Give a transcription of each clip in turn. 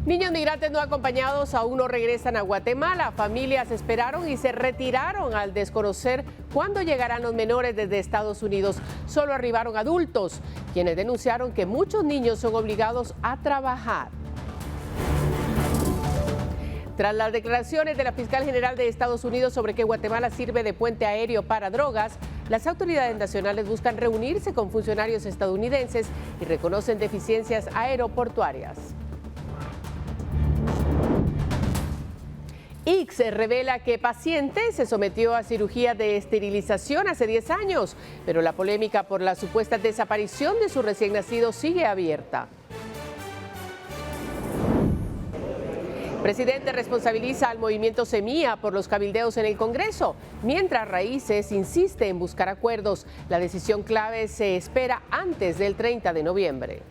Niños migrantes no acompañados aún no regresan a Guatemala. Familias esperaron y se retiraron al desconocer cuándo llegarán los menores desde Estados Unidos. Solo arribaron adultos, quienes denunciaron que muchos niños son obligados a trabajar. Tras las declaraciones de la fiscal general de Estados Unidos sobre que Guatemala sirve de puente aéreo para drogas, las autoridades nacionales buscan reunirse con funcionarios estadounidenses y reconocen deficiencias aeroportuarias. ICS revela que paciente se sometió a cirugía de esterilización hace 10 años, pero la polémica por la supuesta desaparición de su recién nacido sigue abierta. Presidente responsabiliza al movimiento Semilla por los cabildeos en el Congreso, mientras Raíces insiste en buscar acuerdos. La decisión clave se espera antes del 30 de noviembre.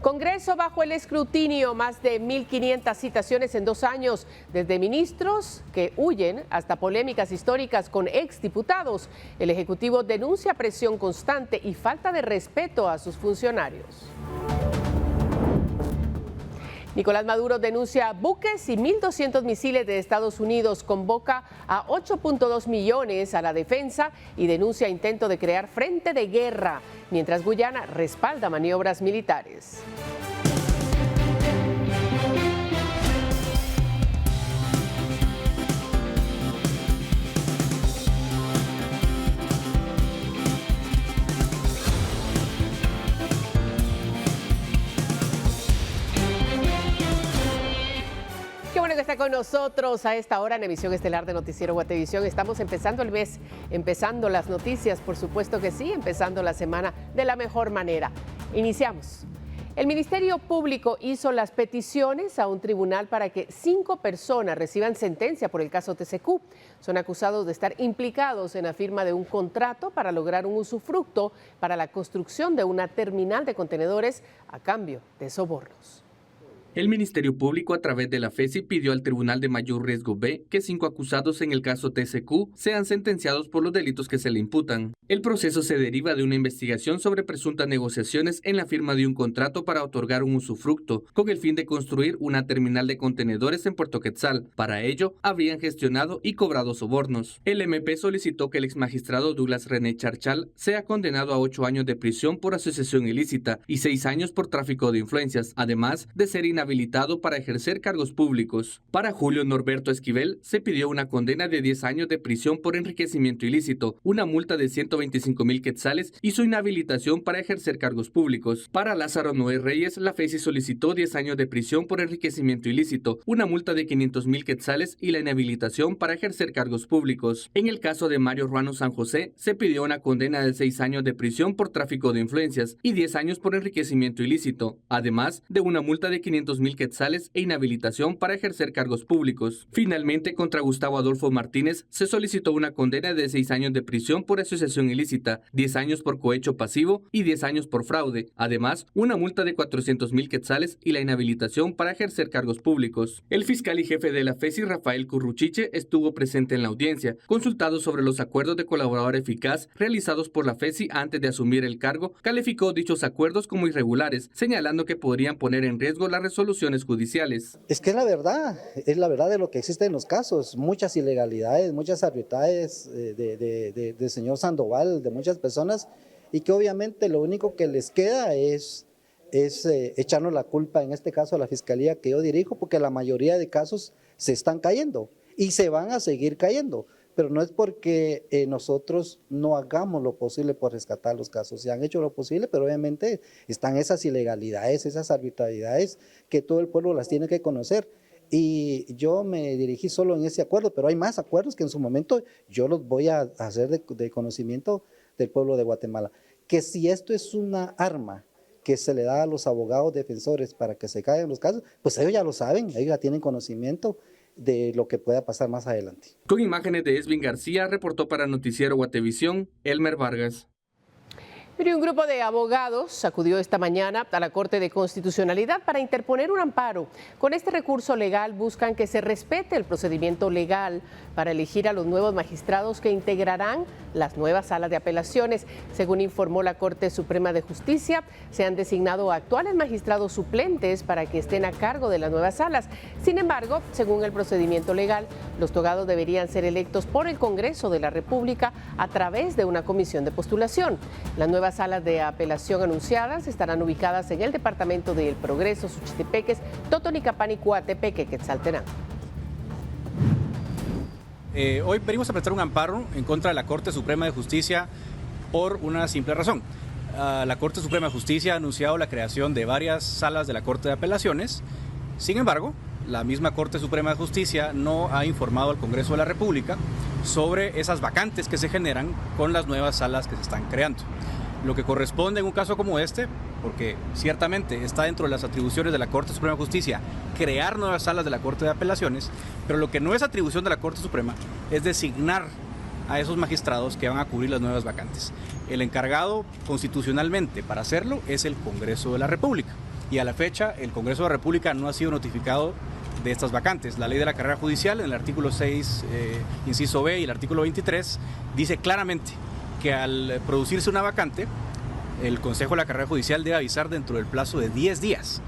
Congreso bajo el escrutinio, más de 1.500 citaciones en 2 años, desde ministros que huyen hasta polémicas históricas con exdiputados. El Ejecutivo denuncia presión constante y falta de respeto a sus funcionarios. Nicolás Maduro denuncia buques y 1.200 misiles de Estados Unidos, convoca a 8.2 millones a la defensa y denuncia intento de crear frente de guerra, mientras Guyana respalda maniobras militares. Qué bueno que está con nosotros a esta hora en emisión estelar de Noticiero Guatevisión. Estamos empezando el mes, empezando las noticias, por supuesto que sí, empezando la semana de la mejor manera. Iniciamos. El Ministerio Público hizo las peticiones a un tribunal para que 5 personas reciban sentencia por el caso TCQ. Son acusados de estar implicados en la firma de un contrato para lograr un usufructo para la construcción de una terminal de contenedores a cambio de sobornos. El Ministerio Público, a través de la FESI, pidió al Tribunal de Mayor Riesgo B que 5 acusados en el caso TCQ sean sentenciados por los delitos que se le imputan. El proceso se deriva de una investigación sobre presuntas negociaciones en la firma de un contrato para otorgar un usufructo, con el fin de construir una terminal de contenedores en Puerto Quetzal. Para ello, habrían gestionado y cobrado sobornos. El MP solicitó que el exmagistrado Douglas René Charchal sea condenado a 8 años de prisión por asociación ilícita y 6 años por tráfico de influencias, además de ser inhabilitado para ejercer cargos públicos. Para Julio Norberto Esquivel se pidió una condena de 10 años de prisión por enriquecimiento ilícito, una multa de 125,000 quetzales y su inhabilitación para ejercer cargos públicos. Para Lázaro Noé Reyes, la FESI solicitó 10 años de prisión por enriquecimiento ilícito, una multa de 500,000 quetzales y la inhabilitación para ejercer cargos públicos. En el caso de Mario Ruano San José, se pidió una condena de 6 años de prisión por tráfico de influencias y 10 años por enriquecimiento ilícito, además de una multa de 500,000 quetzales e inhabilitación para ejercer cargos públicos. Finalmente, contra Gustavo Adolfo Martínez se solicitó una condena de 6 años de prisión por asociación ilícita, 10 años por cohecho pasivo y 10 años por fraude. Además, una multa de 400,000 quetzales y la inhabilitación para ejercer cargos públicos. El fiscal y jefe de la FESI, Rafael Curruchiche, estuvo presente en la audiencia. Consultado sobre los acuerdos de colaborador eficaz realizados por la FESI antes de asumir el cargo, calificó dichos acuerdos como irregulares, señalando que podrían poner en riesgo la resolución judiciales. Es que es la verdad de lo que existe en los casos, muchas ilegalidades, muchas arbitrariedades del señor Sandoval, de muchas personas, y que obviamente lo único que les queda es echarnos la culpa, en este caso a la fiscalía que yo dirijo, porque la mayoría de casos se están cayendo y se van a seguir cayendo. Pero no es porque nosotros no hagamos lo posible por rescatar los casos. Se han hecho lo posible, pero obviamente están esas ilegalidades, esas arbitrariedades que todo el pueblo las tiene que conocer. Y yo me dirigí solo en ese acuerdo, pero hay más acuerdos que en su momento yo los voy a hacer de conocimiento del pueblo de Guatemala. Que si esto es una arma que se le da a los abogados defensores para que se caigan los casos, pues ellos ya lo saben, ellos ya tienen conocimiento de lo que pueda pasar más adelante. Con imágenes de Esvin García, reportó para Noticiero Guatevisión, Elmer Vargas. Mire, un grupo de abogados acudió esta mañana a la Corte de Constitucionalidad para interponer un amparo. Con este recurso legal buscan que se respete el procedimiento legal para elegir a los nuevos magistrados que integrarán las nuevas salas de apelaciones. Según informó la Corte Suprema de Justicia, se han designado actuales magistrados suplentes para que estén a cargo de las nuevas salas. Sin embargo, según el procedimiento legal, los togados deberían ser electos por el Congreso de la República a través de una comisión de postulación. Las nuevas salas de apelación anunciadas estarán ubicadas en el departamento de El Progreso, Suchitepeques, Totonicapán y Coatepeque, Quetzaltenango. Hoy venimos a presentar un amparo en contra de la Corte Suprema de Justicia por una simple razón. La Corte Suprema de Justicia ha anunciado la creación de varias salas de la Corte de Apelaciones. Sin embargo, la misma Corte Suprema de Justicia no ha informado al Congreso de la República sobre esas vacantes que se generan con las nuevas salas que se están creando. Lo que corresponde en un caso como este, porque ciertamente está dentro de las atribuciones de la Corte Suprema de Justicia crear nuevas salas de la Corte de Apelaciones, pero lo que no es atribución de la Corte Suprema es designar a esos magistrados que van a cubrir las nuevas vacantes. El encargado constitucionalmente para hacerlo es el Congreso de la República, y a la fecha el Congreso de la República no ha sido notificado de estas vacantes. La ley de la carrera judicial en el artículo 6, inciso B, y el artículo 23 dice claramente que al producirse una vacante, el Consejo de la Carrera Judicial debe avisar dentro del plazo de 10 días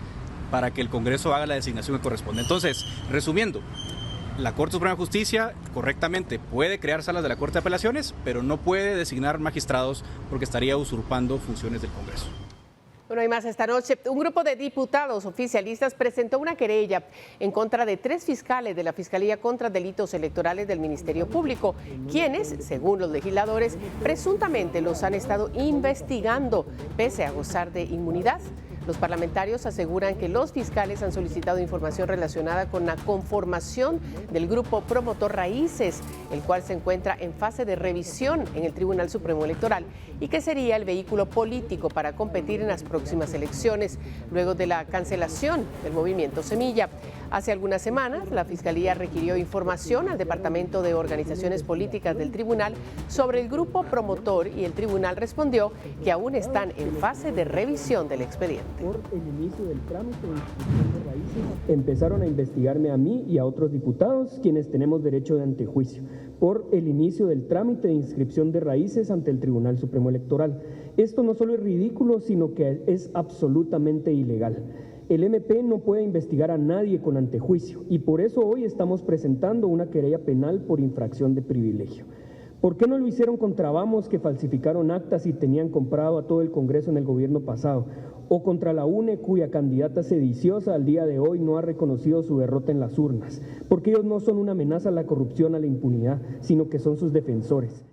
para que el Congreso haga la designación que corresponde. Entonces, resumiendo, la Corte Suprema de Justicia correctamente puede crear salas de la Corte de Apelaciones, pero no puede designar magistrados porque estaría usurpando funciones del Congreso. Bueno, hay más esta noche. Un grupo de diputados oficialistas presentó una querella en contra de 3 fiscales de la Fiscalía contra Delitos Electorales del Ministerio Público, quienes, según los legisladores, presuntamente los han estado investigando pese a gozar de inmunidad. Los parlamentarios aseguran que los fiscales han solicitado información relacionada con la conformación del grupo promotor Raíces, el cual se encuentra en fase de revisión en el Tribunal Supremo Electoral y que sería el vehículo político para competir en las próximas elecciones, luego de la cancelación del movimiento Semilla. Hace algunas semanas, la Fiscalía requirió información al Departamento de Organizaciones Políticas del Tribunal sobre el grupo promotor y el tribunal respondió que aún están en fase de revisión del expediente. Por el inicio del trámite de inscripción de raíces, empezaron a investigarme a mí y a otros diputados, quienes tenemos derecho de antejuicio, por el inicio del trámite de inscripción de raíces ante el Tribunal Supremo Electoral. Esto no solo es ridículo, sino que es absolutamente ilegal. El MP no puede investigar a nadie con antejuicio y por eso hoy estamos presentando una querella penal por infracción de privilegio. ¿Por qué no lo hicieron contra Vamos, que falsificaron actas y tenían comprado a todo el Congreso en el gobierno pasado? ¿O contra la UNE, cuya candidata sediciosa al día de hoy no ha reconocido su derrota en las urnas? Porque ellos no son una amenaza a la corrupción, a la impunidad, sino que son sus defensores.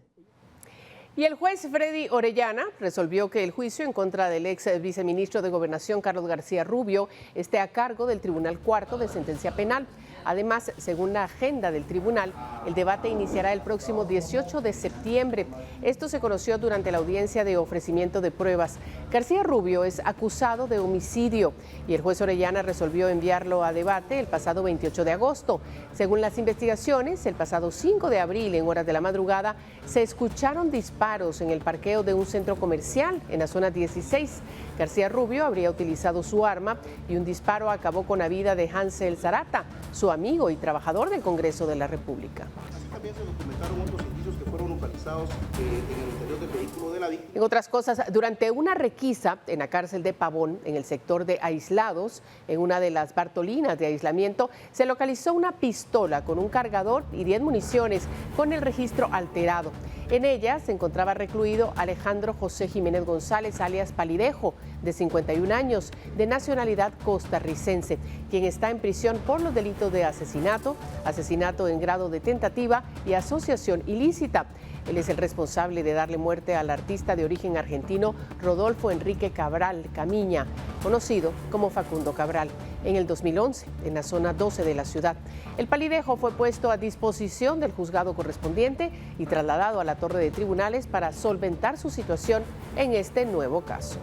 Y el juez Freddy Orellana resolvió que el juicio en contra del ex viceministro de Gobernación Carlos García Rubio esté a cargo del Tribunal Cuarto de Sentencia Penal. Además, según la agenda del tribunal, el debate iniciará el próximo 18 de septiembre. Esto se conoció durante la audiencia de ofrecimiento de pruebas. García Rubio es acusado de homicidio y el juez Orellana resolvió enviarlo a debate el pasado 28 de agosto. Según las investigaciones, el pasado 5 de abril, en horas de la madrugada, se escucharon disparos en el parqueo de un centro comercial en la zona 16. García Rubio habría utilizado su arma y un disparo acabó con la vida de Hansel Zarata, su amigo y trabajador del Congreso de la República. Así también se documentaron otros indicios que fueron localizados en el interior del vehículo de la víctima. En otras cosas, durante una requisa en la cárcel de Pavón, en el sector de Aislados, en una de las Bartolinas de aislamiento, se localizó una pistola con un cargador y 10 municiones con el registro alterado. En ella se encontraba recluido Alejandro José Jiménez González, alias Palidejo, de 51 años, de nacionalidad costarricense, quien está en prisión por los delitos de asesinato, asesinato en grado de tentativa y asociación ilícita. Él es el responsable de darle muerte al artista de origen argentino Rodolfo Enrique Cabral Camiña, conocido como Facundo Cabral, en el 2011, en la zona 12 de la ciudad. El Palidejo fue puesto a disposición del juzgado correspondiente y trasladado a la torre de tribunales para solventar su situación en este nuevo caso.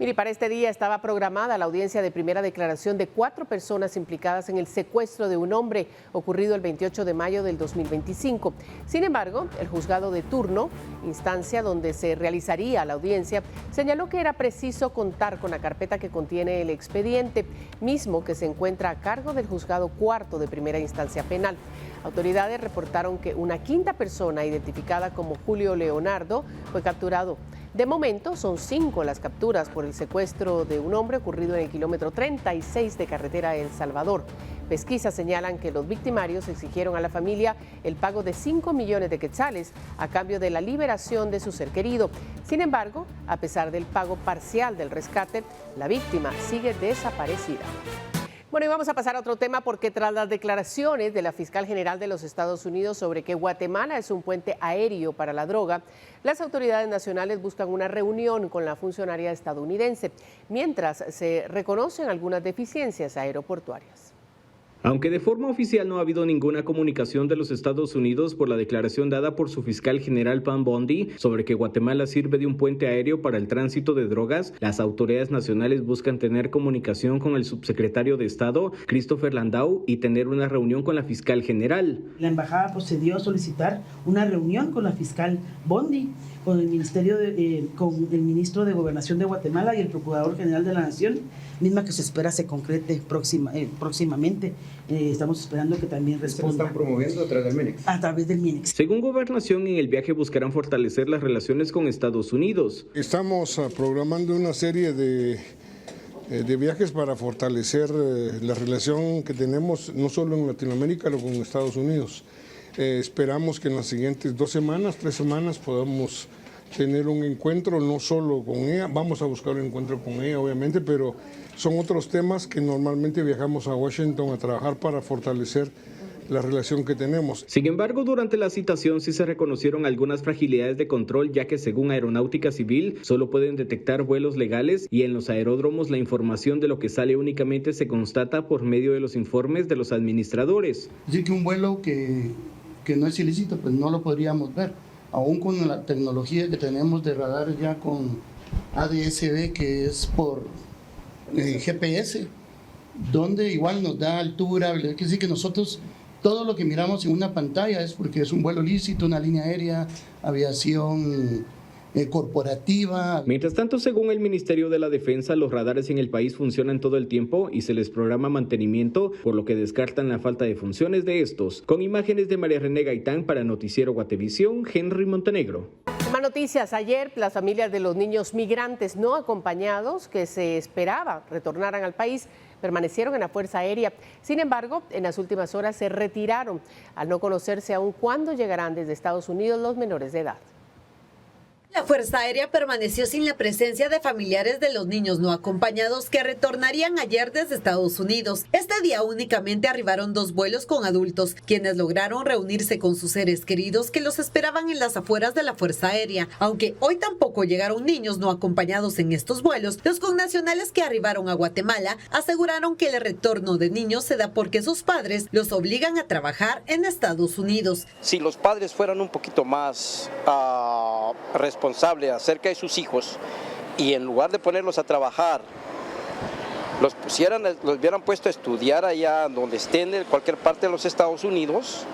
Mire, para este día estaba programada la audiencia de primera declaración de 4 personas implicadas en el secuestro de un hombre ocurrido el 28 de mayo del 2025. Sin embargo, el juzgado de turno, instancia donde se realizaría la audiencia, señaló que era preciso contar con la carpeta que contiene el expediente, mismo que se encuentra a cargo del juzgado cuarto de primera instancia penal. Autoridades reportaron que una 5ª persona, identificada como Julio Leonardo, fue capturado. De momento, son 5 las capturas por el secuestro de un hombre ocurrido en el kilómetro 36 de carretera El Salvador. Pesquisas señalan que los victimarios exigieron a la familia el pago de 5 millones de quetzales a cambio de la liberación de su ser querido. Sin embargo, a pesar del pago parcial del rescate, la víctima sigue desaparecida. Bueno, y vamos a pasar a otro tema porque tras las declaraciones de la fiscal general de los Estados Unidos sobre que Guatemala es un puente aéreo para la droga, las autoridades nacionales buscan una reunión con la funcionaria estadounidense, mientras se reconocen algunas deficiencias aeroportuarias. Aunque de forma oficial no ha habido ninguna comunicación de los Estados Unidos por la declaración dada por su fiscal general Pam Bondi sobre que Guatemala sirve de un puente aéreo para el tránsito de drogas, las autoridades nacionales buscan tener comunicación con el subsecretario de Estado, Christopher Landau, y tener una reunión con la fiscal general. La embajada procedió a solicitar una reunión con la fiscal Bondi, con el con el ministro de Gobernación de Guatemala y el procurador general de la Nación, misma que se espera se concrete próximamente. Estamos esperando que también responda. ¿Se lo están promoviendo a través del MINEX? A través del MINEX. Según Gobernación, en el viaje buscarán fortalecer las relaciones con Estados Unidos. Estamos programando una serie de viajes para fortalecer la relación que tenemos no solo en Latinoamérica, sino con Estados Unidos. Esperamos que en las siguientes 2 semanas, 3 semanas podamos tener un encuentro, no solo con ella, vamos a buscar un encuentro con ella obviamente, pero son otros temas que normalmente viajamos a Washington a trabajar para fortalecer la relación que tenemos. Sin embargo, durante la citación sí se reconocieron algunas fragilidades de control, ya que según Aeronáutica Civil solo pueden detectar vuelos legales y en los aeródromos la información de lo que sale únicamente se constata por medio de los informes de los administradores. Así que un vuelo que no es ilícito, pues no lo podríamos ver, aún con la tecnología que tenemos de radar ya con ADS-B, que es por GPS, donde igual nos da altura, es decir que nosotros todo lo que miramos en una pantalla es porque es un vuelo lícito, una línea aérea, aviación corporativa. Mientras tanto, según el Ministerio de la Defensa, los radares en el país funcionan todo el tiempo y se les programa mantenimiento, por lo que descartan la falta de funciones de estos. Con imágenes de María René Gaitán para Noticiero Guatevisión, Henry Montenegro. Más noticias. Ayer, las familias de los niños migrantes no acompañados que se esperaba retornaran al país permanecieron en la Fuerza Aérea. Sin embargo, en las últimas horas se retiraron, al no conocerse aún cuándo llegarán desde Estados Unidos los menores de edad. La Fuerza Aérea permaneció sin la presencia de familiares de los niños no acompañados que retornarían ayer desde Estados Unidos. Este día únicamente arribaron 2 vuelos con adultos, quienes lograron reunirse con sus seres queridos que los esperaban en las afueras de la Fuerza Aérea. Aunque hoy tampoco llegaron niños no acompañados en estos vuelos, los connacionales que arribaron a Guatemala aseguraron que el retorno de niños se da porque sus padres los obligan a trabajar en Estados Unidos. Si los padres fueran un poquito más responsables acerca de sus hijos y en lugar de ponerlos a trabajar, los hubieran puesto a estudiar allá donde estén en cualquier parte de los Estados Unidos,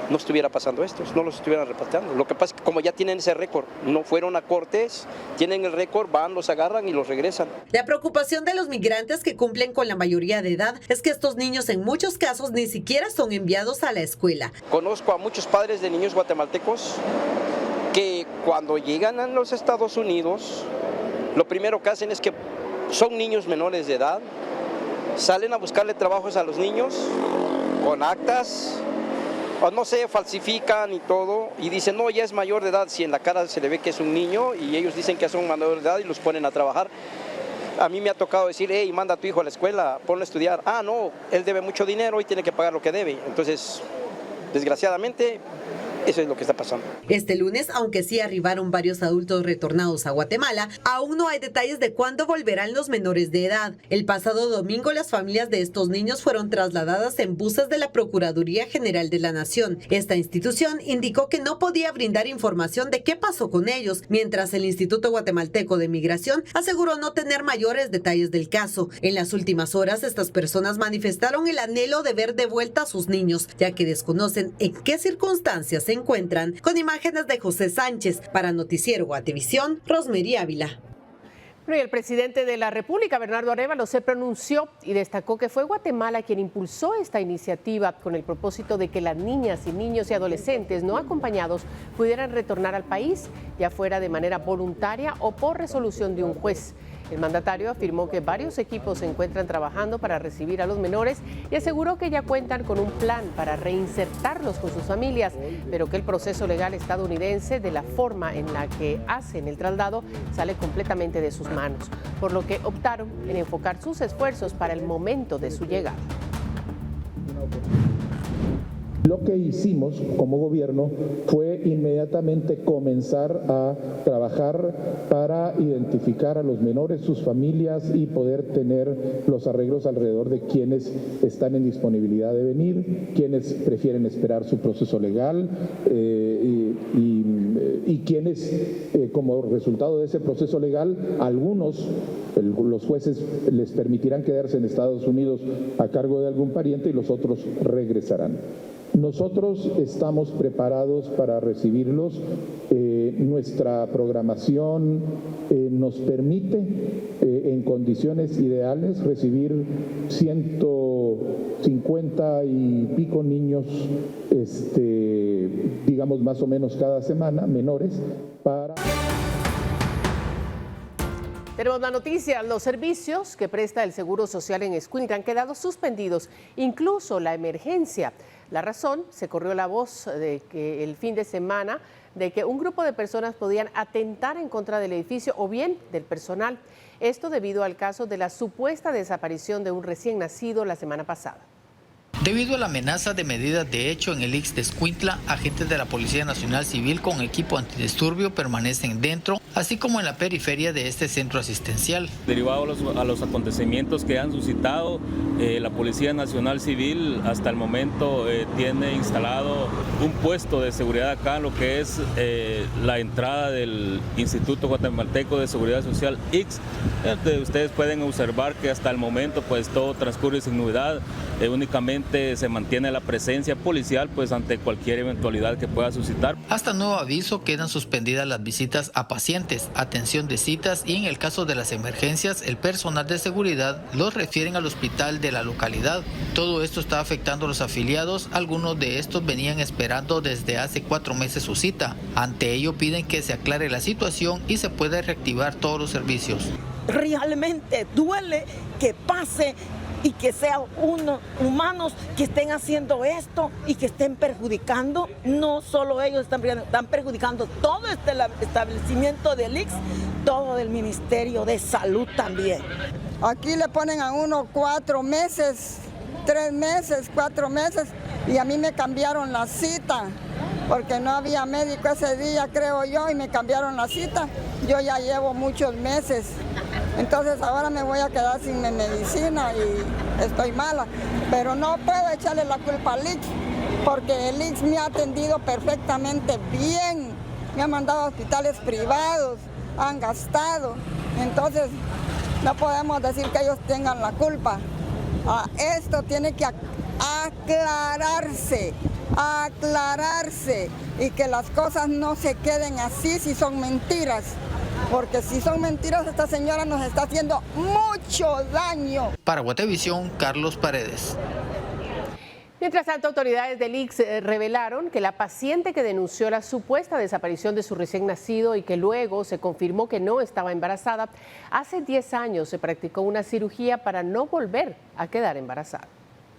no estuviera pasando esto, no los estuvieran repatriando. Lo que pasa es que como ya tienen ese récord, no fueron a cortes, tienen el récord, van, los agarran y los regresan. La preocupación de los migrantes que cumplen con la mayoría de edad es que estos niños en muchos casos ni siquiera son enviados a la escuela. Conozco a muchos padres de niños guatemaltecos que cuando llegan a los Estados Unidos, lo primero que hacen es que son niños menores de edad, salen a buscarle trabajos a los niños con actas, o no sé, falsifican y todo, y dicen, no, ya es mayor de edad, si en la cara se le ve que es un niño, y ellos dicen que son menores de edad y los ponen a trabajar. A mí me ha tocado decir, hey, manda a tu hijo a la escuela, ponlo a estudiar. Ah, no, él debe mucho dinero y tiene que pagar lo que debe. Entonces, desgraciadamente, Eso es lo que está pasando. Este lunes, aunque sí arribaron varios adultos retornados a Guatemala, aún no hay detalles de cuándo volverán los menores de edad. El pasado domingo, las familias de estos niños fueron trasladadas en buses de la Procuraduría General de la Nación. Esta institución indicó que no podía brindar información de qué pasó con ellos, mientras el Instituto Guatemalteco de Migración aseguró no tener mayores detalles del caso. En las últimas horas, estas personas manifestaron el anhelo de ver de vuelta a sus niños, ya que desconocen en qué circunstancias se encuentran. Con imágenes de José Sánchez, para Noticiero Guatevisión, Rosmery Ávila. Y el presidente de la República, Bernardo Arévalo, se pronunció y destacó que fue Guatemala quien impulsó esta iniciativa con el propósito de que las niñas y niños y adolescentes no acompañados pudieran retornar al país, ya fuera de manera voluntaria o por resolución de un juez. El mandatario afirmó que varios equipos se encuentran trabajando para recibir a los menores y aseguró que ya cuentan con un plan para reinsertarlos con sus familias, pero que el proceso legal estadounidense, de la forma en la que hacen el traslado, sale completamente de sus manos, por lo que optaron en enfocar sus esfuerzos para el momento de su llegada. Lo que hicimos como gobierno fue inmediatamente comenzar a trabajar para identificar a los menores, sus familias y poder tener los arreglos alrededor de quienes están en disponibilidad de venir, quienes prefieren esperar su proceso legal y quienes, como resultado de ese proceso legal, algunos, los jueces les permitirán quedarse en Estados Unidos a cargo de algún pariente y los otros regresarán. Nosotros estamos preparados para recibirlos. Nuestra programación nos permite, en condiciones ideales, recibir 150 y pico niños, digamos más o menos cada semana, menores, para... Tenemos la noticia, los servicios que presta el Seguro Social en Escuintla han quedado suspendidos, incluso la emergencia. La razón, se corrió la voz de que el fin de semana, de que un grupo de personas podían atentar en contra del edificio o bien del personal. Esto debido al caso de la supuesta desaparición de un recién nacido la semana pasada. Debido a la amenaza de medidas de hecho en el IX de Escuintla, agentes de la Policía Nacional Civil con equipo antidisturbio permanecen dentro, así como en la periferia de este centro asistencial. Derivado a los acontecimientos que han suscitado, la Policía Nacional Civil hasta el momento tiene instalado un puesto de seguridad acá en lo que es la entrada del Instituto Guatemalteco de Seguridad Social IX. Ustedes pueden observar que hasta el momento pues todo transcurre sin novedad, únicamente se mantiene la presencia policial pues ante cualquier eventualidad que pueda suscitar. Hasta nuevo aviso quedan suspendidas las visitas a pacientes, atención de citas y en el caso de las emergencias el personal de seguridad los refieren al hospital de la localidad. Todo esto está afectando a los afiliados, algunos de estos venían esperando desde hace 4 meses su cita. Ante ello piden que se aclare la situación y se pueda reactivar todos los servicios. Realmente duele que pase y que sean humanos que estén haciendo esto y que estén perjudicando, no solo ellos están perjudicando todo este establecimiento del IX, todo el Ministerio de Salud también. Aquí le ponen a uno 4 meses, 3 meses, 4 meses y a mí me cambiaron la cita porque no había médico ese día, creo yo, y me cambiaron la cita. Yo ya llevo muchos meses. Entonces ahora me voy a quedar sin mi medicina y estoy mala. Pero no puedo echarle la culpa al IX, porque el IX me ha atendido perfectamente bien. Me ha mandado a hospitales privados, han gastado. Entonces no podemos decir que ellos tengan la culpa. Esto tiene que aclararse y que las cosas no se queden así si son mentiras. Porque si son mentiras, esta señora nos está haciendo mucho daño. Para Guatevisión, Carlos Paredes. Mientras tanto, autoridades del IX revelaron que la paciente que denunció la supuesta desaparición de su recién nacido y que luego se confirmó que no estaba embarazada, hace 10 años se practicó una cirugía para no volver a quedar embarazada.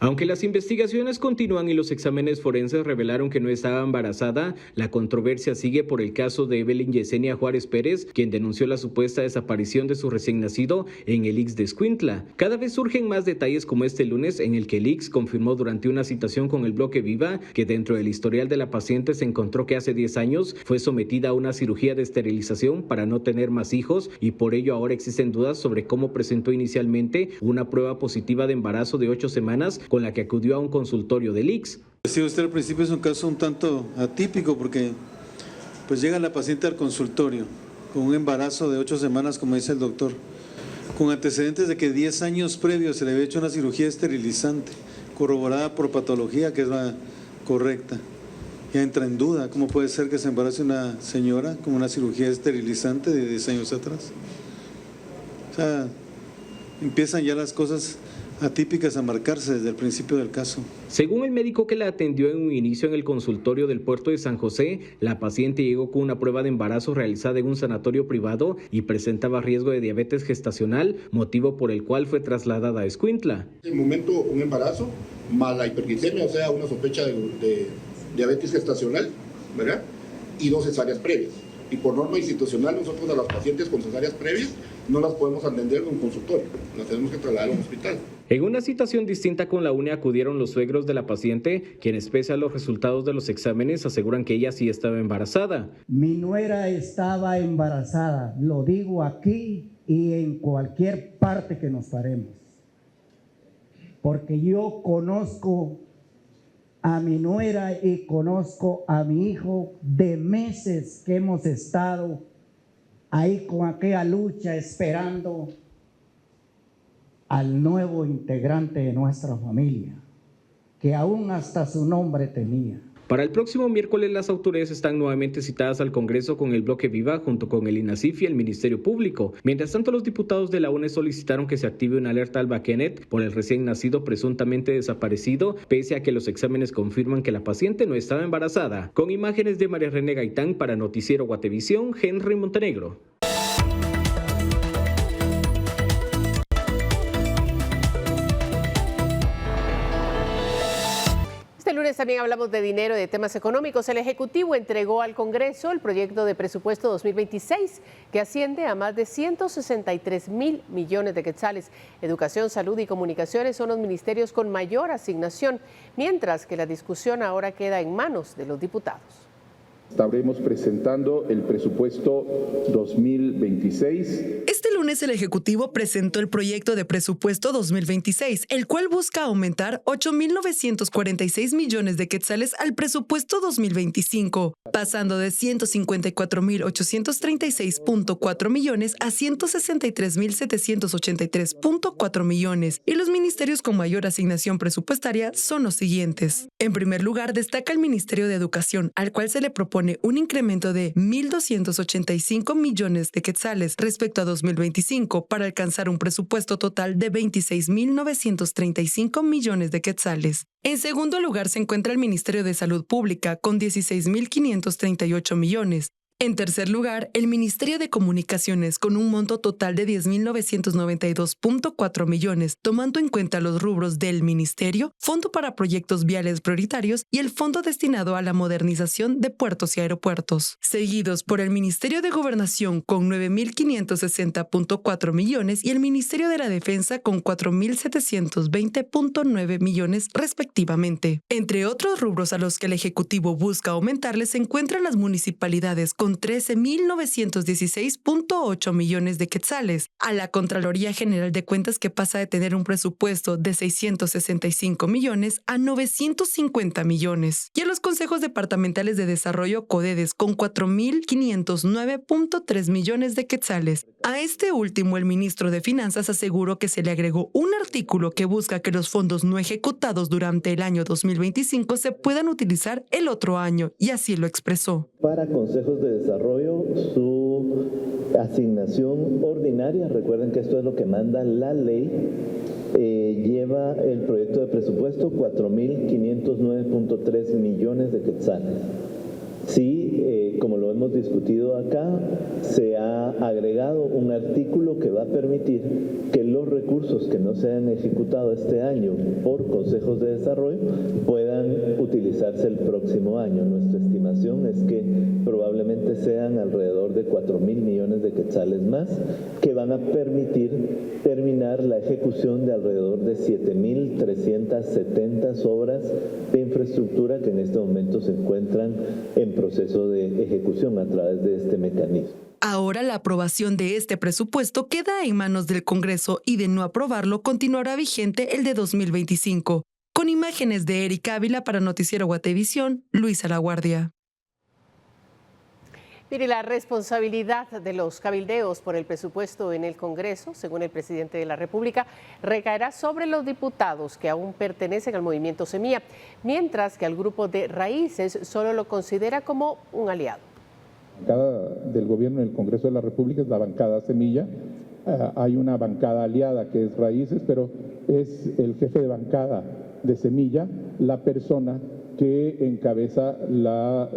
Aunque las investigaciones continúan y los exámenes forenses revelaron que no estaba embarazada, la controversia sigue por el caso de Evelyn Yesenia Juárez Pérez, quien denunció la supuesta desaparición de su recién nacido en el IX de Escuintla. Cada vez surgen más detalles como este lunes, en el que el IX confirmó durante una citación con el Bloque Viva que dentro del historial de la paciente se encontró que hace 10 años fue sometida a una cirugía de esterilización para no tener más hijos y por ello ahora existen dudas sobre cómo presentó inicialmente una prueba positiva de embarazo de 8 semanas con la que acudió a un consultorio del IX. Sí, usted al principio es un caso un tanto atípico porque pues llega la paciente al consultorio con un embarazo de 8 semanas, como dice el doctor, con antecedentes de que 10 años previos se le había hecho una cirugía esterilizante, corroborada por patología, que es la correcta. Ya entra en duda cómo puede ser que se embarace una señora con una cirugía esterilizante de 10 años atrás. O sea, empiezan ya las cosas atípicas a marcarse desde el principio del caso. Según el médico que la atendió en un inicio en el consultorio del puerto de San José, la paciente llegó con una prueba de embarazo realizada en un sanatorio privado y presentaba riesgo de diabetes gestacional, motivo por el cual fue trasladada a Escuintla. En el momento un embarazo, más la hiperglicemia, o sea, una sospecha de diabetes gestacional, ¿verdad? Y 2 cesáreas previas. Y por norma institucional, nosotros a las pacientes con cesáreas previas no las podemos atender en un consultorio, las tenemos que trasladar a un hospital. En una citación distinta con la UNE acudieron los suegros de la paciente, quienes pese a los resultados de los exámenes aseguran que ella sí estaba embarazada. Mi nuera estaba embarazada, lo digo aquí y en cualquier parte que nos paremos, porque yo conozco a mi nuera y conozco a mi hijo de meses que hemos estado ahí con aquella lucha esperando al nuevo integrante de nuestra familia, que aún hasta su nombre tenía. Para el próximo miércoles, las autoridades están nuevamente citadas al Congreso con el Bloque Viva junto con el INASIF y el Ministerio Público. Mientras tanto, los diputados de la UNE solicitaron que se active una alerta al Baquenet por el recién nacido presuntamente desaparecido, pese a que los exámenes confirman que la paciente no estaba embarazada. Con imágenes de María René Gaitán para Noticiero Guatevisión, Henry Montenegro. Este lunes también hablamos de dinero y de temas económicos. El Ejecutivo entregó al Congreso el proyecto de presupuesto 2026, que asciende a más de 163.000 millones de quetzales. Educación, salud y comunicaciones son los ministerios con mayor asignación, mientras que la discusión ahora queda en manos de los diputados. Estaremos presentando el presupuesto 2026. Este lunes el Ejecutivo presentó el proyecto de presupuesto 2026, el cual busca aumentar 8.946 millones de quetzales al presupuesto 2025, pasando de 154.836.4 millones a 163.783.4 millones, y los ministerios con mayor asignación presupuestaria son los siguientes. En primer lugar, destaca el Ministerio de Educación, al cual se le propone un incremento de 1.285 millones de quetzales respecto a 2025 para alcanzar un presupuesto total de 26.935 millones de quetzales. En segundo lugar se encuentra el Ministerio de Salud Pública con 16.538 millones. En tercer lugar, el Ministerio de Comunicaciones con un monto total de 10.992.4 millones, tomando en cuenta los rubros del Ministerio, Fondo para Proyectos Viales Prioritarios y el Fondo destinado a la modernización de puertos y aeropuertos. Seguidos por el Ministerio de Gobernación con 9.560.4 millones y el Ministerio de la Defensa con 4.720.9 millones respectivamente. Entre otros rubros a los que el Ejecutivo busca aumentarles se encuentran las municipalidades con 13.916.8 millones de quetzales, a la Contraloría General de Cuentas, que pasa de tener un presupuesto de 665 millones a 950 millones, y a los consejos departamentales de desarrollo CODEDES con 4.509.3 millones de quetzales. A este último, el ministro de Finanzas aseguró que se le agregó un artículo que busca que los fondos no ejecutados durante el año 2025 se puedan utilizar el otro año, y así lo expresó. Para consejos de desarrollo, su asignación ordinaria, recuerden que esto es lo que manda la ley, lleva el proyecto de presupuesto 4.509.3 millones de quetzales. Sí, como lo hemos discutido acá, se ha agregado un artículo que va a permitir que los recursos que no se han ejecutado este año por consejos de desarrollo puedan utilizarse el próximo año. Nuestra estimación es que probablemente sean alrededor de 4.000 millones de quetzales más, que van a permitir terminar la ejecución de alrededor de 7.370 obras de infraestructura que en este momento se encuentran en proceso de ejecución a través de este mecanismo. Ahora la aprobación de este presupuesto queda en manos del Congreso y de no aprobarlo continuará vigente el de 2025. Con imágenes de Erika Ávila para Noticiero Guatevisión, Luisa Laguardia. Mire, la responsabilidad de los cabildeos por el presupuesto en el Congreso, según el presidente de la República, recaerá sobre los diputados que aún pertenecen al movimiento Semilla, mientras que al grupo de Raíces solo lo considera como un aliado. La bancada del gobierno en el Congreso de la República es la bancada Semilla. Hay una bancada aliada que es Raíces, pero es el jefe de bancada de Semilla la persona que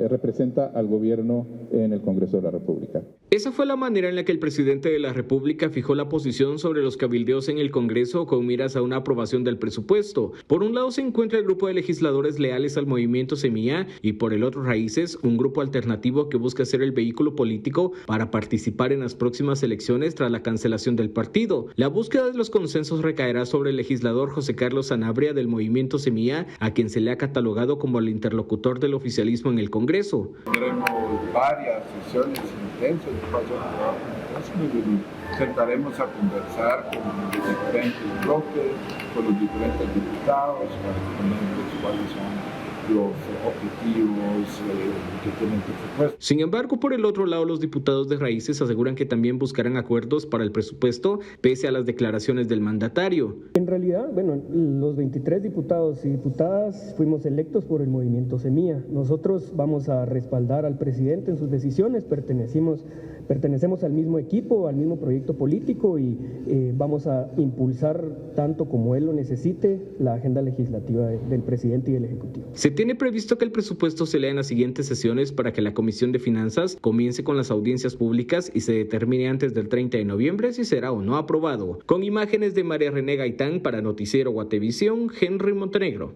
representa al gobierno en el Congreso de la República. Esa fue la manera en la que el presidente de la República fijó la posición sobre los cabildeos en el Congreso con miras a una aprobación del presupuesto. Por un lado se encuentra el grupo de legisladores leales al movimiento Semilla y por el otro Raíces, un grupo alternativo que busca ser el vehículo político para participar en las próximas elecciones tras la cancelación del partido. La búsqueda de los consensos recaerá sobre el legislador José Carlos Sanabria del movimiento Semilla, a quien se le ha catalogado como el interlocutor del oficialismo en el Congreso. Tendremos varias sesiones intensas de trabajo y sentaremos a conversar con los diferentes bloques, con los diferentes diputados, para exponerles cuáles son los objetivos que tienen el presupuesto. Sin embargo, por el otro lado, los diputados de Raíces aseguran que también buscarán acuerdos para el presupuesto, pese a las declaraciones del mandatario. En realidad, los 23 diputados y diputadas fuimos electos por el movimiento Semilla. Nosotros vamos a respaldar al presidente en sus decisiones, pertenecemos al mismo equipo, al mismo proyecto político y vamos a impulsar, tanto como él lo necesite, la agenda legislativa del presidente y del Ejecutivo. Se tiene previsto que el presupuesto se lea en las siguientes sesiones para que la Comisión de Finanzas comience con las audiencias públicas y se determine antes del 30 de noviembre si será o no aprobado. Con imágenes de María René Gaitán para Noticiero Guatevisión, Henry Montenegro.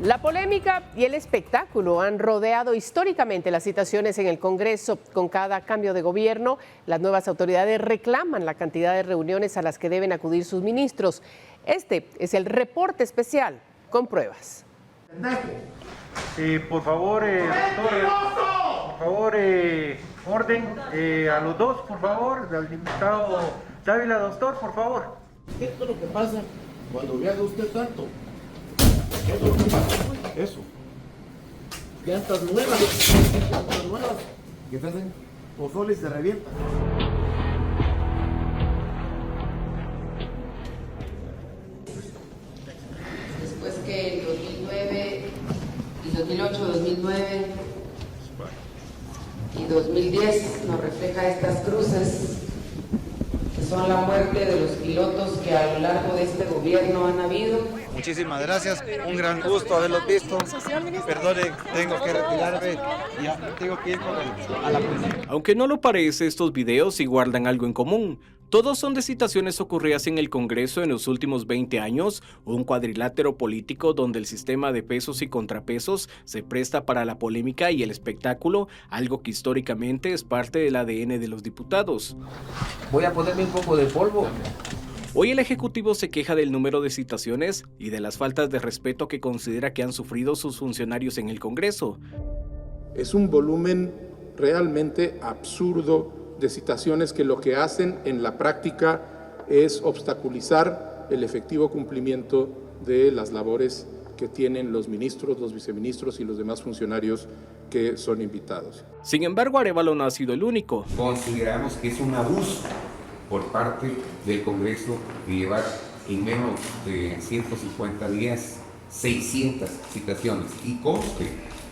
La polémica y el espectáculo han rodeado históricamente las citaciones en el Congreso. Con cada cambio de gobierno, las nuevas autoridades reclaman la cantidad de reuniones a las que deben acudir sus ministros. Este es el reporte especial con pruebas. Por favor, orden a los dos, por favor, al diputado Dávila, doctor, por favor. Esto es lo que pasa cuando viaja usted tanto. ¿Qué es lo que pasa? Eso. Llantas nuevas que se hacen pozole y se revientan. Después que el 2009 y 2008, 2009 y 2010 nos refleja estas cruces, que son la muerte de los pilotos que a lo largo de este gobierno han habido. Muchísimas gracias, un gran gusto haberlos visto. Perdonen, tengo que retirarme, ya tengo que ir a la presidencia. Aunque no lo parece, estos videos sí guardan algo en común. Todos son de citaciones ocurridas en el Congreso en los últimos 20 años, un cuadrilátero político donde el sistema de pesos y contrapesos se presta para la polémica y el espectáculo, algo que históricamente es parte del ADN de los diputados. Voy a ponerme un poco de polvo. Hoy el Ejecutivo se queja del número de citaciones y de las faltas de respeto que considera que han sufrido sus funcionarios en el Congreso. Es un volumen realmente absurdo de citaciones que lo que hacen en la práctica es obstaculizar el efectivo cumplimiento de las labores que tienen los ministros, los viceministros y los demás funcionarios que son invitados. Sin embargo, Arévalo no ha sido el único. Consideramos que es un abuso por parte del Congreso de llevar en menos de 150 días 600 citaciones. Y conste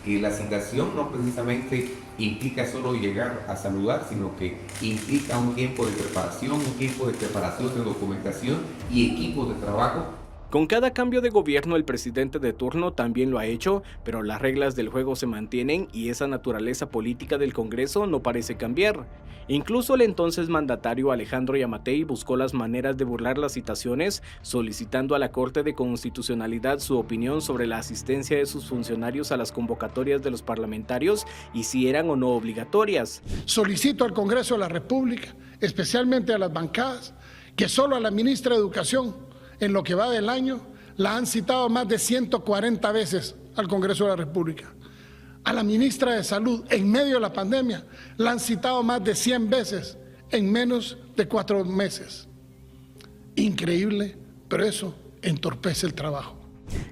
que la citación no precisamente implica solo llegar a saludar, sino que implica un tiempo de preparación de documentación y equipos de trabajo. Con cada cambio de gobierno, el presidente de turno también lo ha hecho, pero las reglas del juego se mantienen y esa naturaleza política del Congreso no parece cambiar. Incluso el entonces mandatario Alejandro Yamatei buscó las maneras de burlar las citaciones, solicitando a la Corte de Constitucionalidad su opinión sobre la asistencia de sus funcionarios a las convocatorias de los parlamentarios y si eran o no obligatorias. Solicito al Congreso de la República, especialmente a las bancadas, que solo a la ministra de Educación, en lo que va del año, la han citado más de 140 veces al Congreso de la República. A la ministra de Salud, en medio de la pandemia, la han citado más de 100 veces en menos de 4 meses. Increíble, pero eso entorpece el trabajo.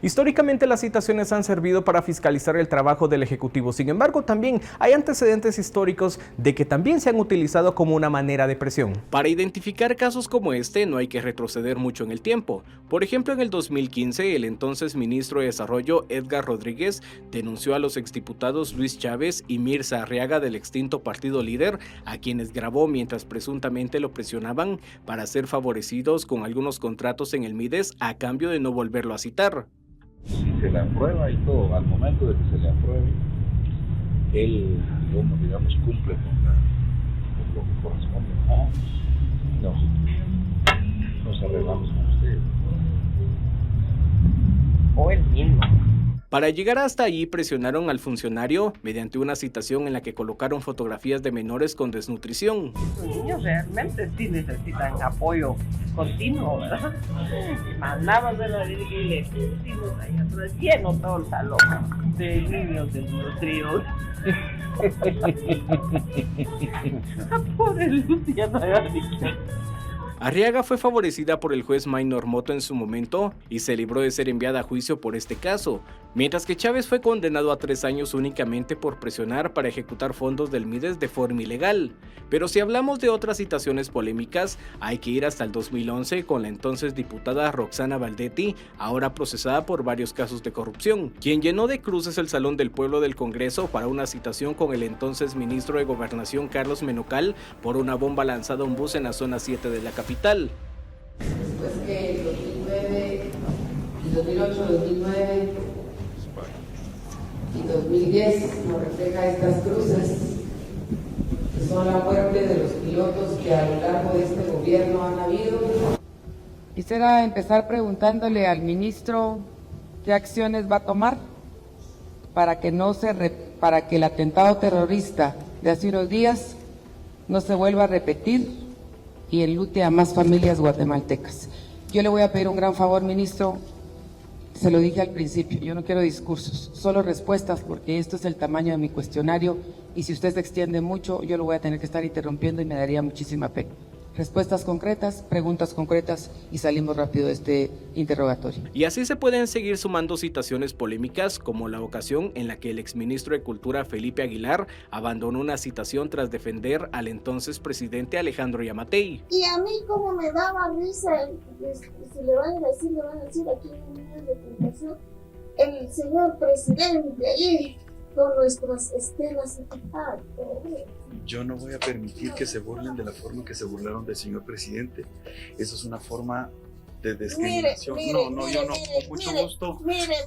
Históricamente las citaciones han servido para fiscalizar el trabajo del Ejecutivo. Sin embargo, también hay antecedentes históricos de que también se han utilizado como una manera de presión. Para identificar casos como este no hay que retroceder mucho en el tiempo. Por ejemplo, en el 2015, el entonces ministro de Desarrollo, Edgar Rodríguez, denunció a los exdiputados Luis Chávez y Mirza Arriaga del extinto Partido Líder, a quienes grabó mientras presuntamente lo presionaban para ser favorecidos con algunos contratos en el MIDES a cambio de no volverlo a citar. Si se le aprueba y todo, al momento de que se le apruebe, él, digamos, cumple con lo que corresponde. Nos arreglamos con ustedes. O él mismo. Para llegar hasta allí presionaron al funcionario mediante una citación en la que colocaron fotografías de menores con desnutrición. Los niños realmente sí necesitan apoyo continuo, ¿verdad? Mandabas a la y pusimos ahí atrás lleno todo el salón de niños desnutridos. Pobre Luciana. Arriaga fue favorecida por el juez Maynor Moto en su momento y se libró de ser enviada a juicio por este caso, mientras que Chávez fue condenado a 3 años únicamente por presionar para ejecutar fondos del MIDES de forma ilegal. Pero si hablamos de otras citaciones polémicas, hay que ir hasta el 2011 con la entonces diputada Roxana Valdetti, ahora procesada por varios casos de corrupción, quien llenó de cruces el Salón del Pueblo del Congreso para una citación con el entonces ministro de Gobernación Carlos Menocal por una bomba lanzada a un bus en la zona 7 de la capital. Después que en 2009, y 2008, 2009 y 2010 nos refleja estas cruces, que son la muerte de los pilotos que a lo largo de este gobierno han habido. Quisiera empezar preguntándole al ministro qué acciones va a tomar para que el atentado terrorista de hace unos días no se vuelva a repetir y enlute a más familias guatemaltecas. Yo le voy a pedir un gran favor, ministro, se lo dije al principio, yo no quiero discursos, solo respuestas, porque esto es el tamaño de mi cuestionario y si usted se extiende mucho, yo lo voy a tener que estar interrumpiendo y me daría muchísima pena. Respuestas concretas, preguntas concretas y salimos rápido de este interrogatorio. Y así se pueden seguir sumando citaciones polémicas, como la ocasión en la que el exministro de Cultura Felipe Aguilar abandonó una citación tras defender al entonces presidente Alejandro Yamatei. Y a mí como me daba risa, si le van a decir aquí en un medio de comunicación, el señor presidente ahí con nuestras estelas. Yo no voy a permitir que se burlen de la forma que se burlaron del señor presidente. Eso es una forma de discriminación. Yo no, con mucho gusto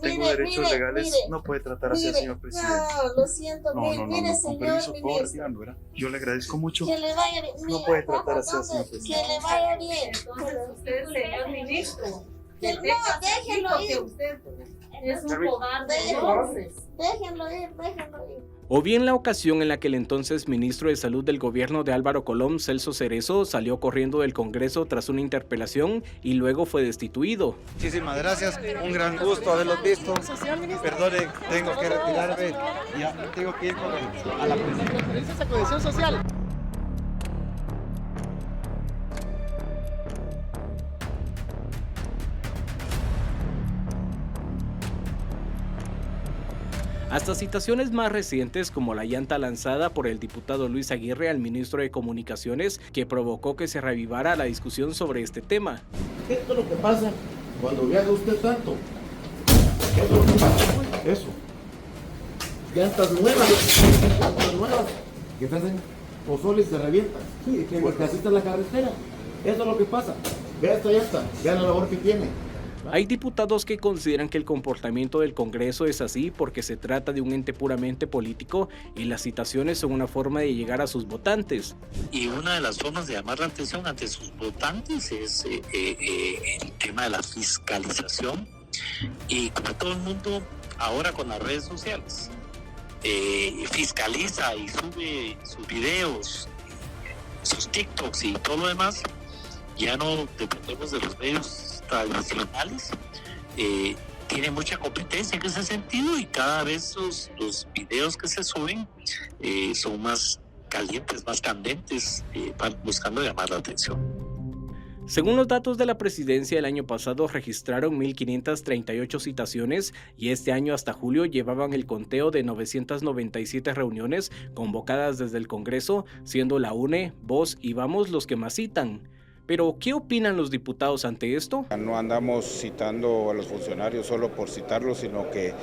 tengo derechos legales. No puede tratar así al señor presidente. No, lo siento, mire, con señor permiso, por favor, ministro. ¿verdad? Yo le agradezco mucho. Que le vaya bien. No puede tratar así al señor Que presidente. le vaya bien. Entonces usted, señor ministro, No, déjenlo ir. Usted es un cobarde. Déjenlo ir. O bien la ocasión en la que el entonces ministro de Salud del gobierno de Álvaro Colom, Celso Cerezo, salió corriendo del Congreso tras una interpelación y luego fue destituido. Muchísimas gracias, un gran gusto haberlos visto. Perdone, tengo que retirarme, ya tengo que ir a la Cohesión social. Hasta citaciones más recientes como la llanta lanzada por el diputado Luis Aguirre al ministro de Comunicaciones que provocó que se revivara la discusión sobre este tema. Esto es lo que pasa cuando viaja usted tanto. Eso es lo que pasa. Eso. Llantas nuevas que se hacen pozole y se revientan. Porque así está la carretera. Eso es lo que pasa. Vea esta llanta, vea la labor que tiene. Hay diputados que consideran que el comportamiento del Congreso es así porque se trata de un ente puramente político y las citaciones son una forma de llegar a sus votantes. Y una de las formas de llamar la atención ante sus votantes es el tema de la fiscalización. Y como todo el mundo ahora con las redes sociales fiscaliza y sube sus videos, sus TikToks y todo lo demás, ya no dependemos de los medios tradicionales. Tiene mucha competencia en ese sentido y cada vez los videos que se suben son más calientes, más candentes, buscando llamar la atención. Según los datos de la presidencia, el año pasado registraron 1.538 citaciones y este año hasta julio llevaban el conteo de 997 reuniones convocadas desde el Congreso, siendo la UNE, Voz y Vamos los que más citan. Pero, ¿qué opinan los diputados ante esto? No andamos citando a los funcionarios solo por citarlos, sino que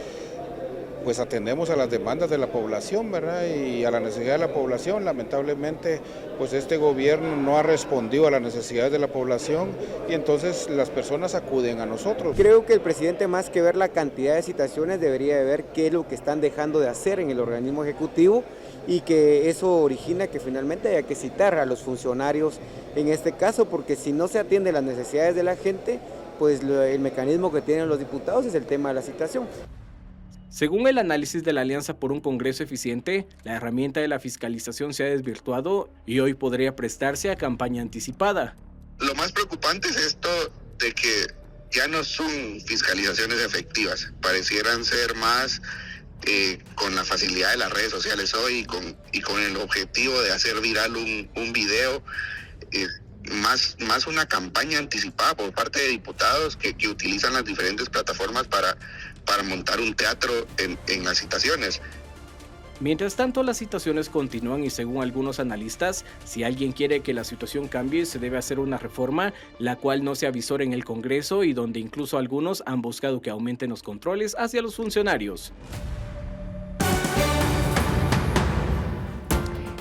pues atendemos a las demandas de la población, ¿verdad? Y a la necesidad de la población. Lamentablemente, pues este gobierno no ha respondido a las necesidades de la población y entonces las personas acuden a nosotros. Creo que el presidente, más que ver la cantidad de citaciones, debería de ver qué es lo que están dejando de hacer en el organismo ejecutivo y que eso origina que finalmente haya que citar a los funcionarios en este caso, porque si no se atiende las necesidades de la gente, pues el mecanismo que tienen los diputados es el tema de la citación. Según el análisis de la Alianza por un Congreso Eficiente, la herramienta de la fiscalización se ha desvirtuado y hoy podría prestarse a campaña anticipada. Lo más preocupante es esto de que ya no son fiscalizaciones efectivas, parecieran ser más con la facilidad de las redes sociales hoy y con el objetivo de hacer viral un video, más una campaña anticipada por parte de diputados que utilizan las diferentes plataformas para montar un teatro en las citaciones. Mientras tanto, las citaciones continúan y según algunos analistas, si alguien quiere que la situación cambie, se debe hacer una reforma, la cual no se avisora en el Congreso y donde incluso algunos han buscado que aumenten los controles hacia los funcionarios.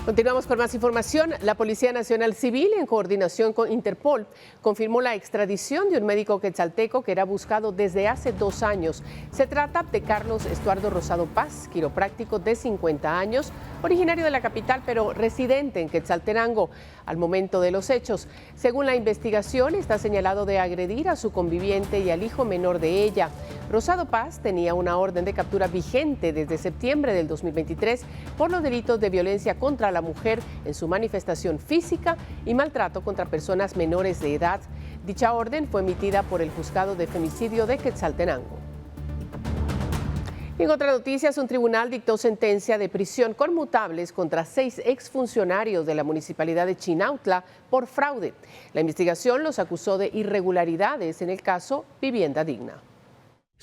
Continuamos con más información. La Policía Nacional Civil, en coordinación con Interpol, confirmó la extradición de un médico quetzalteco que era buscado desde hace 2 años. Se trata de Carlos Estuardo Rosado Paz, quiropráctico de 50 años, originario de la capital, pero residente en Quetzaltenango al momento de los hechos. Según la investigación, está señalado de agredir a su conviviente y al hijo menor de ella. Rosado Paz tenía una orden de captura vigente desde septiembre del 2023 por los delitos de violencia contra la mujer en su manifestación física y maltrato contra personas menores de edad. Dicha orden fue emitida por el Juzgado de Femicidio de Quetzaltenango. En otras noticias, un tribunal dictó sentencia de prisión conmutables contra 6 exfuncionarios de la Municipalidad de Chinautla por fraude. La investigación los acusó de irregularidades en el caso Vivienda Digna.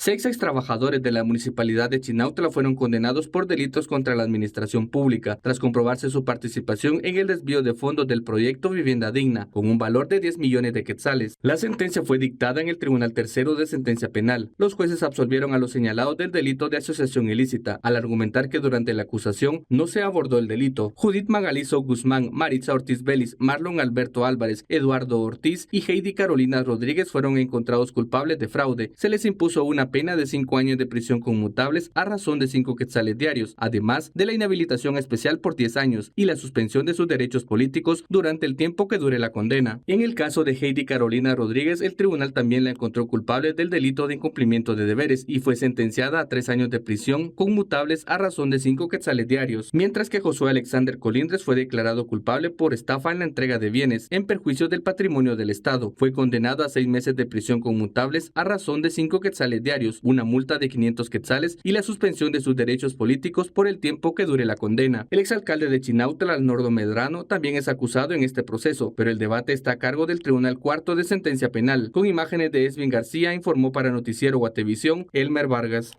6 extrabajadores de la Municipalidad de Chinautla fueron condenados por delitos contra la administración pública, tras comprobarse su participación en el desvío de fondos del proyecto Vivienda Digna, con un valor de 10 millones de quetzales. La sentencia fue dictada en el Tribunal Tercero de Sentencia Penal. Los jueces absolvieron a los señalados del delito de asociación ilícita, al argumentar que durante la acusación no se abordó el delito. Judith Magalizo Guzmán, Maritza Ortiz Vélez, Marlon Alberto Álvarez, Eduardo Ortiz y Heidi Carolina Rodríguez fueron encontrados culpables de fraude. Se les impuso una pena de 5 años de prisión conmutables a razón de 5 quetzales diarios, además de la inhabilitación especial por 10 años y la suspensión de sus derechos políticos durante el tiempo que dure la condena. En el caso de Heidi Carolina Rodríguez, el tribunal también la encontró culpable del delito de incumplimiento de deberes y fue sentenciada a 3 años de prisión conmutables a razón de 5 quetzales diarios, mientras que Josué Alexander Colindres fue declarado culpable por estafa en la entrega de bienes en perjuicio del patrimonio del Estado. Fue condenado a 6 meses de prisión conmutables a razón de 5 quetzales diarios, una multa de 500 quetzales y la suspensión de sus derechos políticos por el tiempo que dure la condena. El exalcalde de Chinautla, Arnoldo Medrano, también es acusado en este proceso, pero el debate está a cargo del Tribunal Cuarto de Sentencia Penal. Con imágenes de Esvin García, informó para Noticiero Guatevisión, Elmer Vargas.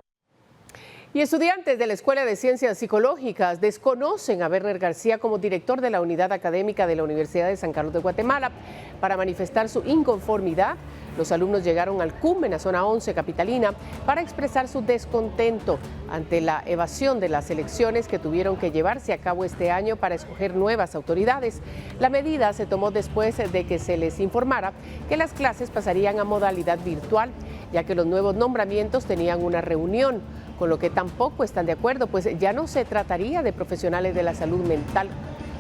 Y estudiantes de la Escuela de Ciencias Psicológicas desconocen a Werner García como director de la Unidad Académica de la Universidad de San Carlos de Guatemala. Para manifestar su inconformidad, los alumnos llegaron al CUM en la zona 11 capitalina para expresar su descontento ante la evasión de las elecciones que tuvieron que llevarse a cabo este año para escoger nuevas autoridades. La medida se tomó después de que se les informara que las clases pasarían a modalidad virtual. ya que los nuevos nombramientos tenían una reunión, con lo que tampoco están de acuerdo, pues ya no se trataría de profesionales de la salud mental.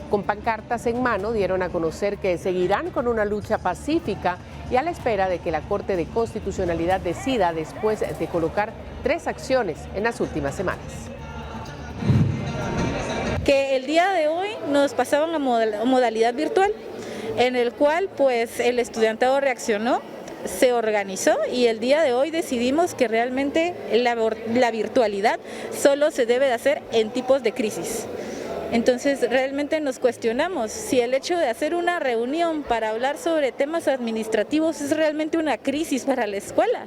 Con pancartas en mano dieron a conocer que seguirán con una lucha pacífica y a la espera de que la Corte de Constitucionalidad decida después de colocar 3 acciones en las últimas semanas. Que el día de hoy nos pasaban a modalidad virtual, en el cual pues el estudiantado reaccionó, se organizó y el día de hoy decidimos que realmente la virtualidad solo se debe de hacer en tipos de crisis. Entonces realmente nos cuestionamos si el hecho de hacer una reunión para hablar sobre temas administrativos es realmente una crisis para la escuela.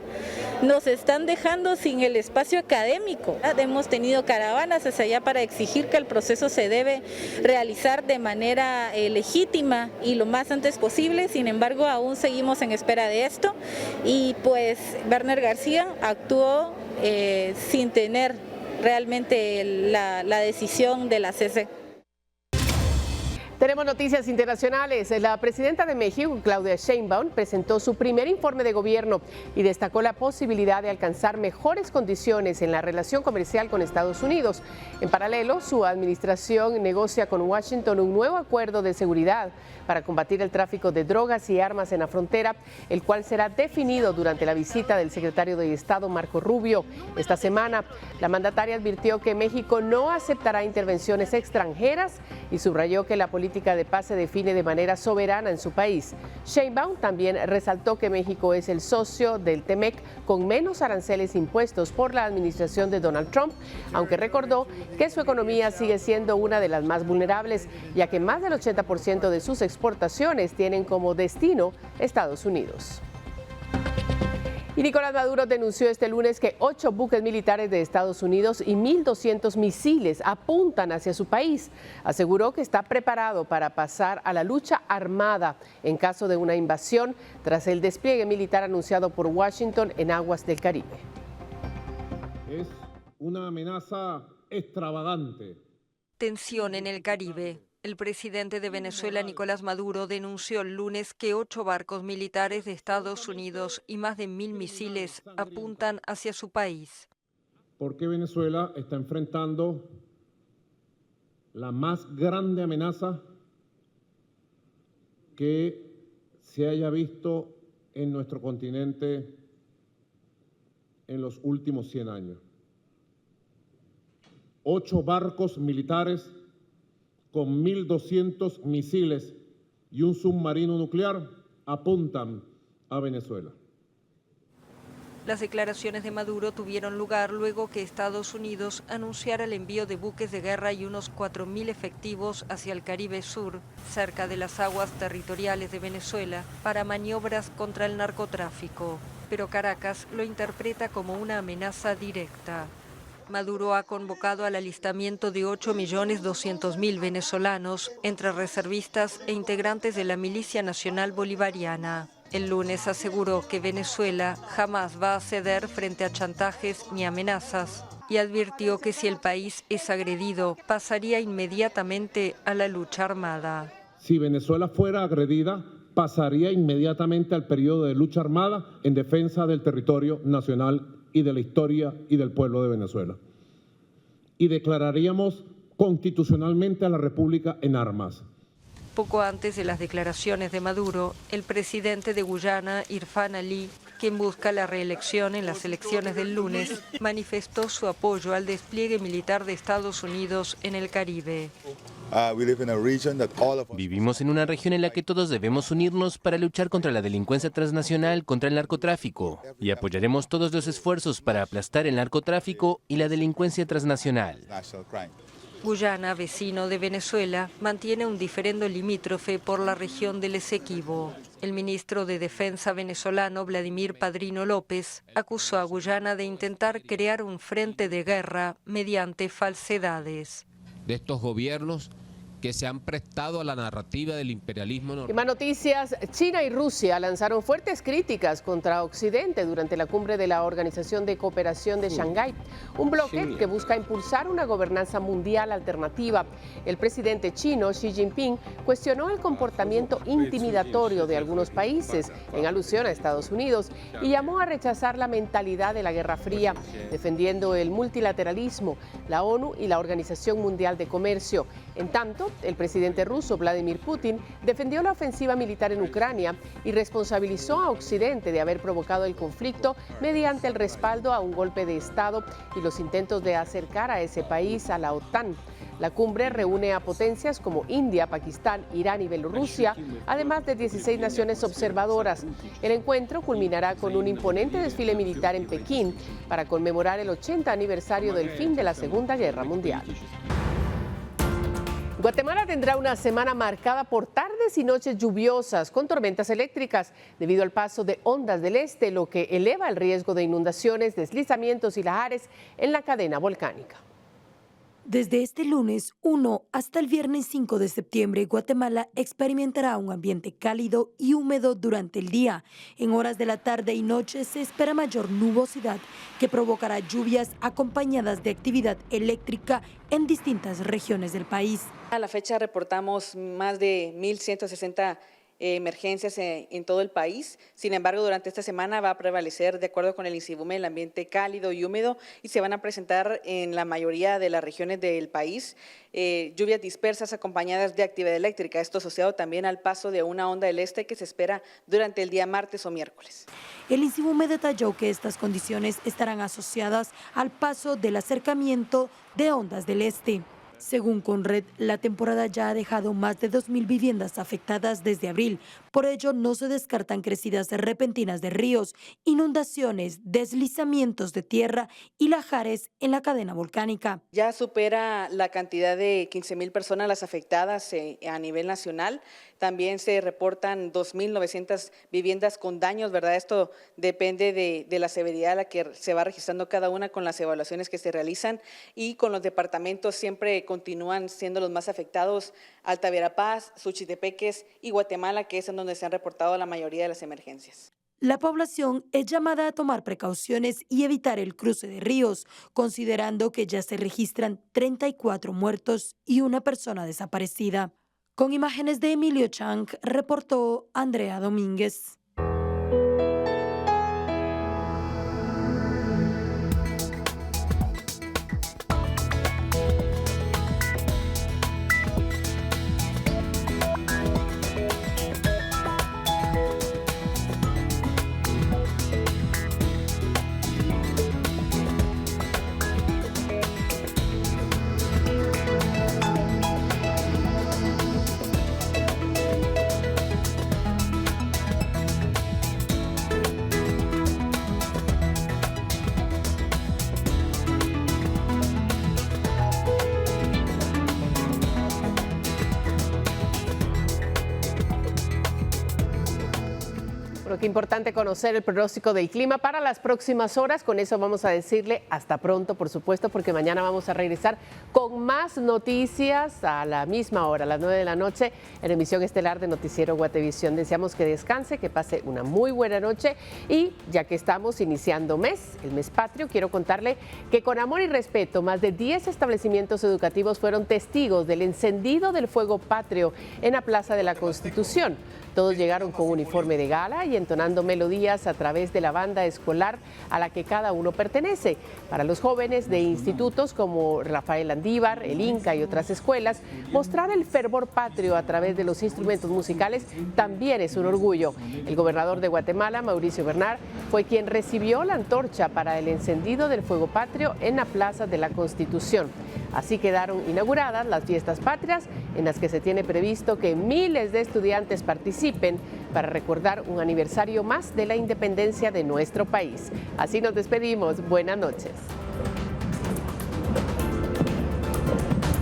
Nos están dejando sin el espacio académico. Hemos tenido caravanas hacia allá para exigir que el proceso se debe realizar de manera legítima y lo más antes posible. Sin embargo, aún seguimos en espera de esto y pues Werner García actuó sin tener realmente la decisión de la CC. Tenemos noticias internacionales. La presidenta de México, Claudia Sheinbaum, presentó su primer informe de gobierno y destacó la posibilidad de alcanzar mejores condiciones en la relación comercial con Estados Unidos. En paralelo, su administración negocia con Washington un nuevo acuerdo de seguridad para combatir el tráfico de drogas y armas en la frontera, el cual será definido durante la visita del secretario de Estado, Marco Rubio. Esta semana, la mandataria advirtió que México no aceptará intervenciones extranjeras y subrayó que la política de paz se define de manera soberana en su país. Sheinbaum también resaltó que México es el socio del TEMEC con menos aranceles impuestos por la administración de Donald Trump, aunque recordó que su economía sigue siendo una de las más vulnerables, ya que más del 80% de sus exportaciones tienen como destino Estados Unidos. Y Nicolás Maduro denunció este lunes que 8 buques militares de Estados Unidos y 1.200 misiles apuntan hacia su país. Aseguró que está preparado para pasar a la lucha armada en caso de una invasión tras el despliegue militar anunciado por Washington en aguas del Caribe. Es una amenaza extravagante. Tensión en el Caribe. El presidente de Venezuela, Nicolás Maduro, denunció el lunes que 8 barcos militares de Estados Unidos y más de 1.000 misiles apuntan hacia su país. Porque Venezuela está enfrentando la más grande amenaza que se haya visto en nuestro continente en los últimos 100 años. 8 barcos militares con 1.200 misiles y un submarino nuclear apuntan a Venezuela. Las declaraciones de Maduro tuvieron lugar luego que Estados Unidos anunciara el envío de buques de guerra y unos 4.000 efectivos hacia el Caribe Sur, cerca de las aguas territoriales de Venezuela, para maniobras contra el narcotráfico. Pero Caracas lo interpreta como una amenaza directa. Maduro ha convocado al alistamiento de 8.200.000 venezolanos, entre reservistas e integrantes de la Milicia Nacional Bolivariana. El lunes aseguró que Venezuela jamás va a ceder frente a chantajes ni amenazas y advirtió que si el país es agredido, pasaría inmediatamente a la lucha armada. Si Venezuela fuera agredida, pasaría inmediatamente al periodo de lucha armada en defensa del territorio nacional y de la historia y del pueblo de Venezuela. Y declararíamos constitucionalmente a la República en armas. Poco antes de las declaraciones de Maduro, el presidente de Guyana, Irfan Ali, quien busca la reelección en las elecciones del lunes, manifestó su apoyo al despliegue militar de Estados Unidos en el Caribe. Vivimos en una región en la que todos debemos unirnos para luchar contra la delincuencia transnacional, contra el narcotráfico, y apoyaremos todos los esfuerzos para aplastar el narcotráfico y la delincuencia transnacional. Guyana, vecino de Venezuela, mantiene un diferendo limítrofe por la región del Esequibo. El ministro de Defensa venezolano, Vladimir Padrino López, acusó a Guyana de intentar crear un frente de guerra mediante falsedades. De estos gobiernos que se han prestado a la narrativa del imperialismo norteamericano. Y más noticias, China y Rusia lanzaron fuertes críticas contra Occidente durante la cumbre de la Organización de Cooperación de Shanghái, un bloque que busca impulsar una gobernanza mundial alternativa. El presidente chino Xi Jinping cuestionó el comportamiento intimidatorio de algunos países, en alusión a Estados Unidos, y llamó a rechazar la mentalidad de la Guerra Fría, defendiendo el multilateralismo, la ONU y la Organización Mundial de Comercio. En tanto, el presidente ruso Vladimir Putin defendió la ofensiva militar en Ucrania y responsabilizó a Occidente de haber provocado el conflicto mediante el respaldo a un golpe de Estado y los intentos de acercar a ese país a la OTAN. La cumbre reúne a potencias como India, Pakistán, Irán y Bielorrusia, además de 16 naciones observadoras. El encuentro culminará con un imponente desfile militar en Pekín para conmemorar el 80 aniversario del fin de la Segunda Guerra Mundial. Guatemala tendrá una semana marcada por tardes y noches lluviosas con tormentas eléctricas debido al paso de ondas del este, lo que eleva el riesgo de inundaciones, deslizamientos y lahares en la cadena volcánica. Desde este lunes 1 hasta el viernes 5 de septiembre, Guatemala experimentará un ambiente cálido y húmedo durante el día. En horas de la tarde y noche se espera mayor nubosidad que provocará lluvias acompañadas de actividad eléctrica en distintas regiones del país. A la fecha reportamos más de 1.160 emergencias en todo el país. Sin embargo, durante esta semana va a prevalecer, de acuerdo con el INSIBUME, el ambiente cálido y húmedo y se van a presentar en la mayoría de las regiones del país lluvias dispersas acompañadas de actividad eléctrica. Esto asociado también al paso de una onda del este que se espera durante el día martes o miércoles. El INSIBUME detalló que estas condiciones estarán asociadas al paso del acercamiento de ondas del este. Según Conred, la temporada ya ha dejado más de 2.000 viviendas afectadas desde abril. Por ello, no se descartan crecidas repentinas de ríos, inundaciones, deslizamientos de tierra y lahares en la cadena volcánica. Ya supera la cantidad de 15.000 personas las afectadas a nivel nacional. También se reportan 2.900 viviendas con daños, ¿verdad? Esto depende de la severidad a la que se va registrando cada una con las evaluaciones que se realizan y con los departamentos siempre continúan siendo los más afectados, Alta Verapaz, Suchitepeques y Guatemala, que es en donde se han reportado la mayoría de las emergencias. La población es llamada a tomar precauciones y evitar el cruce de ríos, considerando que ya se registran 34 muertos y una persona desaparecida. Con imágenes de Emilio Chang, reportó Andrea Domínguez. Qué importante conocer el pronóstico del clima para las próximas horas. Con eso vamos a decirle hasta pronto, por supuesto, porque mañana vamos a regresar con más noticias a la misma hora, a las 9 de la noche, en emisión estelar de Noticiero Guatevisión. Deseamos que descanse, que pase una muy buena noche y ya que estamos iniciando el mes patrio, quiero contarle que con amor y respeto, más de 10 establecimientos educativos fueron testigos del encendido del fuego patrio en la Plaza de la Constitución. Todos llegaron con uniforme de gala y entonando melodías a través de la banda escolar a la que cada uno pertenece. Para los jóvenes de institutos como Rafael Andívar, el Inca y otras escuelas, mostrar el fervor patrio a través de los instrumentos musicales también es un orgullo. El gobernador de Guatemala, Mauricio Bernard, fue quien recibió la antorcha para el encendido del fuego patrio en la Plaza de la Constitución. Así quedaron inauguradas las fiestas patrias, en las que se tiene previsto que miles de estudiantes participen para recordar un aniversario más de la independencia de nuestro país. Así nos despedimos. Buenas noches.